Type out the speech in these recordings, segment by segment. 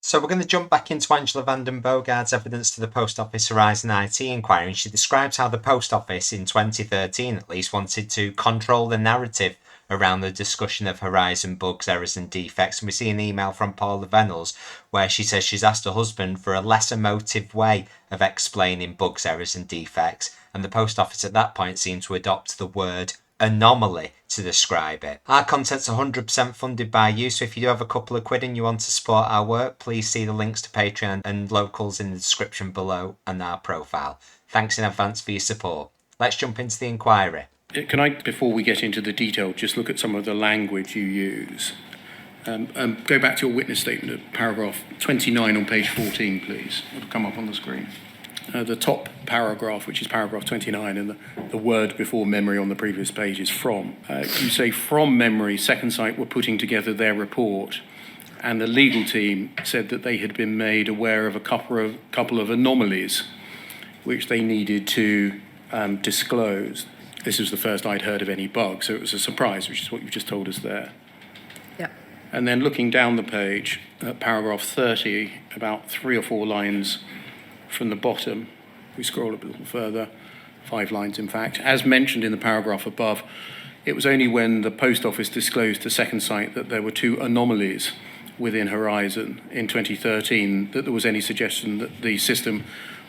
So we're going to jump back into Angela van den Bogerd's evidence to the Post Office Horizon IT inquiry, and she describes how the Post Office in 2013 at least wanted to control the narrative around the discussion of Horizon bugs, errors and defects. And we see an email from Paula Vennells where she says she's asked her husband for a less emotive way of explaining bugs, errors and defects, and the Post Office at that point seemed to adopt the word anomaly to describe it. Our content's 100% funded by you, so if you do have a couple of quid and you want to support our work, please see the links to Patreon and locals in the description below and our profile. Thanks in advance for your support. Let's jump into the inquiry. Can I, before we get into the detail, just look at some of the language you use? Go back to your witness statement at paragraph 29 on page 14, please. It'll come up on the screen. The top paragraph, which is paragraph 29, and the word before memory on the previous page is from. You say, from memory, Second Sight were putting together their report, and the legal team said that they had been made aware of a couple of anomalies which they needed to disclose. This is the first I'd heard of any bug, so it was a surprise, which is what you've just told us there. Yeah. And then looking down the page, at paragraph 30, about 3 or 4 lines from the bottom, we scroll a little further, 5 lines in fact. As mentioned in the paragraph above, it was only when the Post Office disclosed to Second Sight that there were 2 anomalies within Horizon in 2013 that there was any suggestion that the system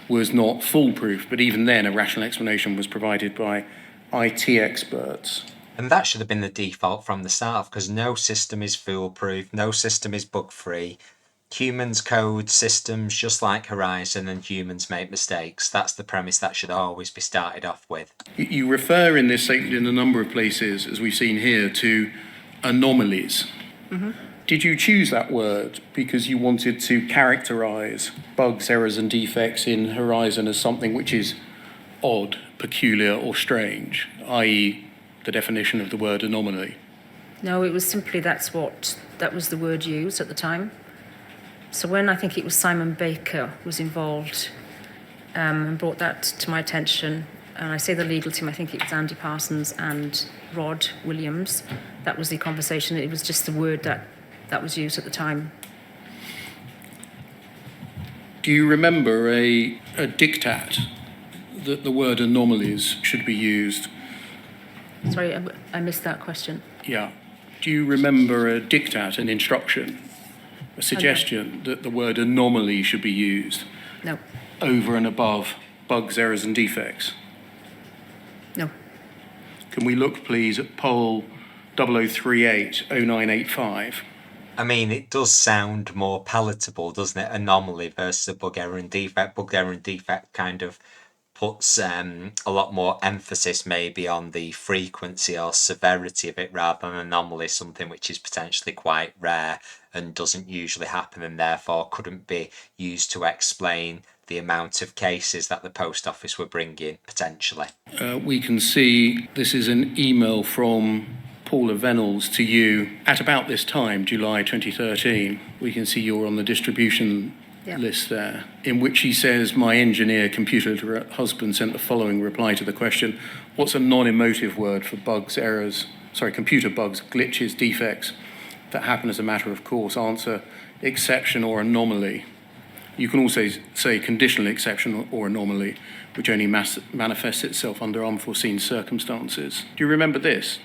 was not foolproof, but even then a rational explanation was provided by IT experts. And that should have been the default from the start, because no system is foolproof, no system is bug-free. Humans code systems just like Horizon, and humans make mistakes. That's the premise that should always be started off with. You refer in this statement in a number of places, as we've seen here, to anomalies. Mm-hmm. Did you choose that word because you wanted to characterize bugs, errors and defects in Horizon as something which is odd, peculiar or strange, i.e. the definition of the word anomaly? No, it was simply that was the word used at the time. So when I think it was Simon Baker was involved and brought that to my attention, and I say the legal team, I think it was Andy Parsons and Rod Williams, that was the conversation. It was just the word that was used at the time. Do you remember a diktat that the word anomalies should be used? Sorry, I missed that question. Yeah. Do you remember a diktat, an instruction, a suggestion that the word anomaly should be used? No. Over and above bugs, errors and defects? No. Can we look, please, at poll 00380985? I mean, it does sound more palatable, doesn't it? Anomaly versus a bug, error and defect. Bug, error and defect kind of puts a lot more emphasis maybe on the frequency or severity of it, rather than anomaly, something which is potentially quite rare and doesn't usually happen, and therefore couldn't be used to explain the amount of cases that the Post Office were bringing, potentially. We can see this is an email from Paula Vennells to you at about this time, July 2013. We can see you're on the distribution list there, in which he says, my engineer computer literate husband sent the following reply to the question, what's a non-emotive word for computer bugs, glitches, defects that happen as a matter of course? Answer, exception or anomaly. You can also say conditional exception or anomaly, which only manifests itself under unforeseen circumstances. Do you remember this?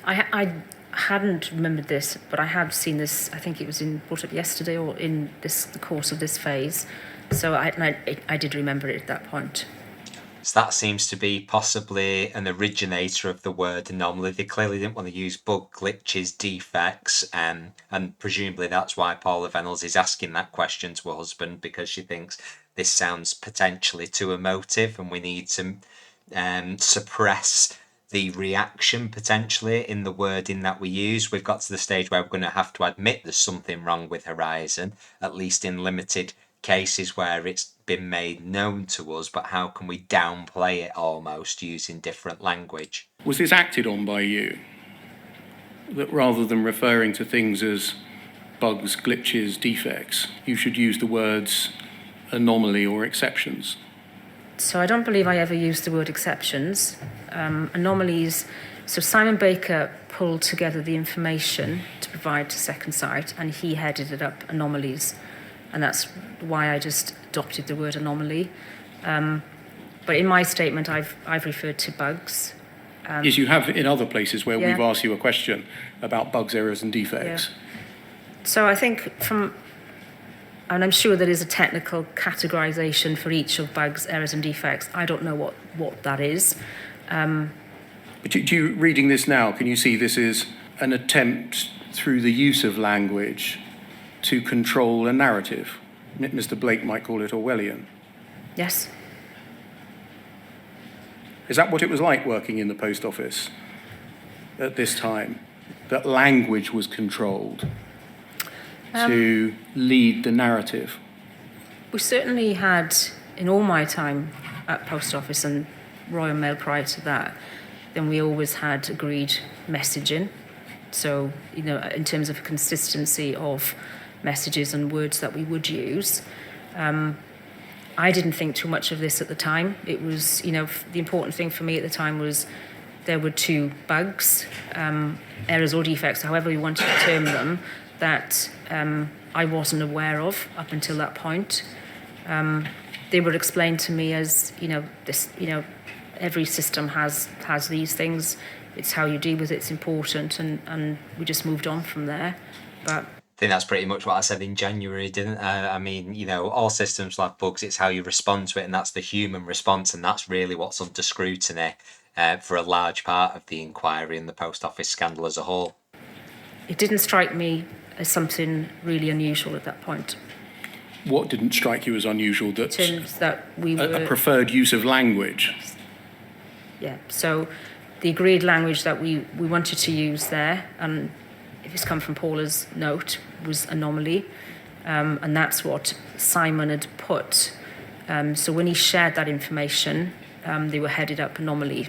I hadn't remembered this, but I have seen this. I think it was brought up yesterday or in the course of this phase. So I did remember it at that point. So that seems to be possibly an originator of the word anomaly. They clearly didn't want to use bug, glitches, defects, and presumably that's why Paula Vennells is asking that question to her husband, because she thinks this sounds potentially too emotive and we need to suppress the reaction potentially in the wording that we use. We've got to the stage where we're going to have to admit there's something wrong with Horizon, at least in limited cases where it's been made known to us, but how can we downplay it almost using different language? Was this acted on by you? That rather than referring to things as bugs, glitches, defects, you should use the words anomaly or exceptions? So I don't believe I ever used the word exceptions. Anomalies So Simon Baker pulled together the information to provide to Second Sight, and he headed it up anomalies, and that's why I just adopted the word anomaly. But in my statement, I've referred to bugs. Yes, you have in other places where Yeah. we've asked you a question about bugs, errors, and defects. So I think and I'm sure there is a technical categorization for each of bugs, errors, and defects. I don't know what that is. But do you, reading this now, can you see this is an attempt through the use of language to control a narrative? Mr. Blake might call it Orwellian. Yes. Is that what it was like working in the post office at this time? That language was controlled to lead the narrative? We certainly had, in all my time at Post Office and Royal Mail prior to that, then we always had agreed messaging. So, in terms of consistency of messages and words that we would use. I didn't think too much of this at the time. It was, the important thing for me at the time was there were two bugs, errors or defects, however we wanted to term them, that I wasn't aware of up until that point. They were explained to me as, every system has these things. It's how you deal with it. It's important, and we just moved on from there. But I think that's pretty much what I said in January, didn't I? I mean, all systems will have bugs. It's how you respond to it, and that's the human response, and that's really what's under scrutiny for a large part of the inquiry and the post office scandal as a whole. It didn't strike me as something really unusual at that point. What didn't strike you as unusual? In terms that we were a preferred use of language? Yeah, so the agreed language that we wanted to use there, and if it's come from Paula's note, was anomaly. And that's what Simon had put. So when he shared that information, they were headed up anomaly.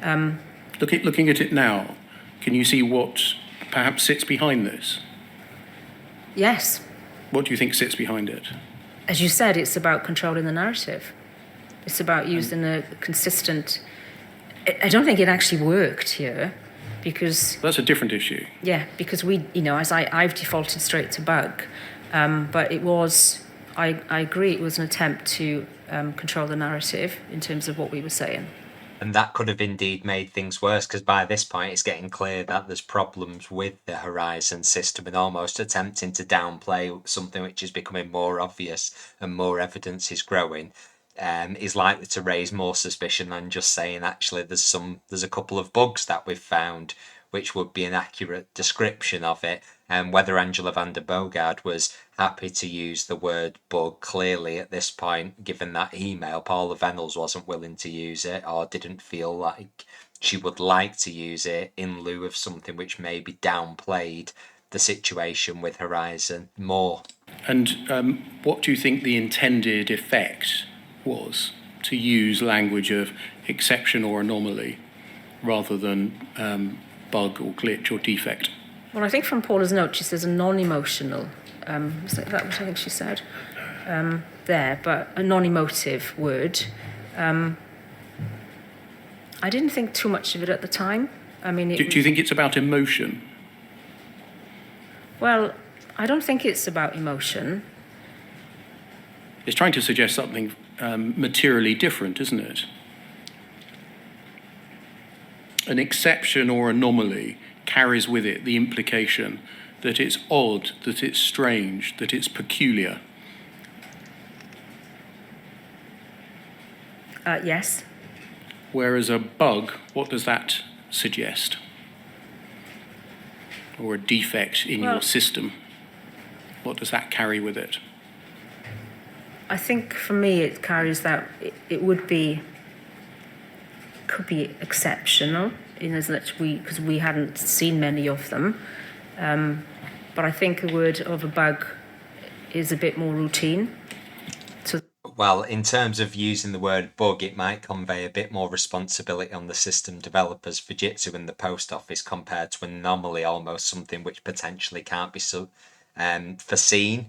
Looking at it now, can you see what perhaps sits behind this? Yes. What do you think sits behind it? As you said, it's about controlling the narrative. It's about using a consistent... I don't think it actually worked here, because... That's a different issue. Yeah, because we, as I've defaulted straight to bug, but it was... I agree, it was an attempt to control the narrative in terms of what we were saying. And that could have indeed made things worse, because by this point it's getting clear that there's problems with the Horizon system, and almost attempting to downplay something which is becoming more obvious and more evidence is growing is likely to raise more suspicion than just saying actually there's a couple of bugs that we've found, which would be an accurate description of it. And whether Angela van der Bogerd was happy to use the word bug clearly at this point, given that email, Paula Vennells wasn't willing to use it or didn't feel like she would like to use it in lieu of something which maybe downplayed the situation with Horizon more. And what do you think the intended effect was to use language of exception or anomaly rather than bug or glitch or defect? Well, I think from Paula's note, she says a non-emotional. Is that what I think she said there? But a non-emotive word. I didn't think too much of it at the time. I mean, do you think it's about emotion? Well, I don't think it's about emotion. It's trying to suggest something materially different, isn't it? An exception or anomaly carries with it the implication that it's odd, that it's strange, that it's peculiar. Yes. Whereas a bug, what does that suggest? Or a defect in your system, what does that carry with it? I think for me it carries that it could be exceptional in as that because we hadn't seen many of them, but I think the word of a bug is a bit more routine. Well, in terms of using the word bug, it might convey a bit more responsibility on the system developers, Fujitsu and the post office, compared to an anomaly, almost something which potentially can't be foreseen.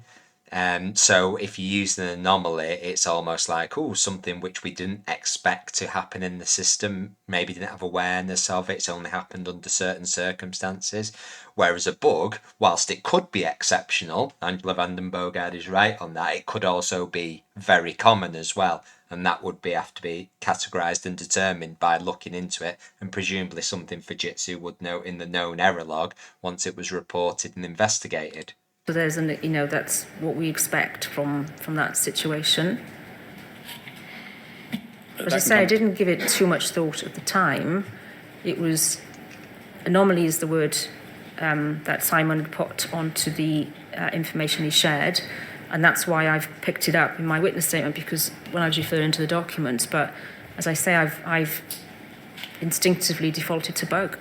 So if you use an anomaly, it's almost like, oh, something which we didn't expect to happen in the system, maybe didn't have awareness of it, it's only happened under certain circumstances. Whereas a bug, whilst it could be exceptional, Angela van den Bogerd is right on that, it could also be very common as well. And that would have to be categorised and determined by looking into it, and presumably something Fujitsu would note in the known error log once it was reported and investigated. So there's that's what we expect from that situation. But as I say, I didn't give it too much thought at the time. It was anomaly is the word that Simon had put onto the information he shared, and that's why I've picked it up in my witness statement, because when I was referring to the documents. But as I say, I've instinctively defaulted to Bogue.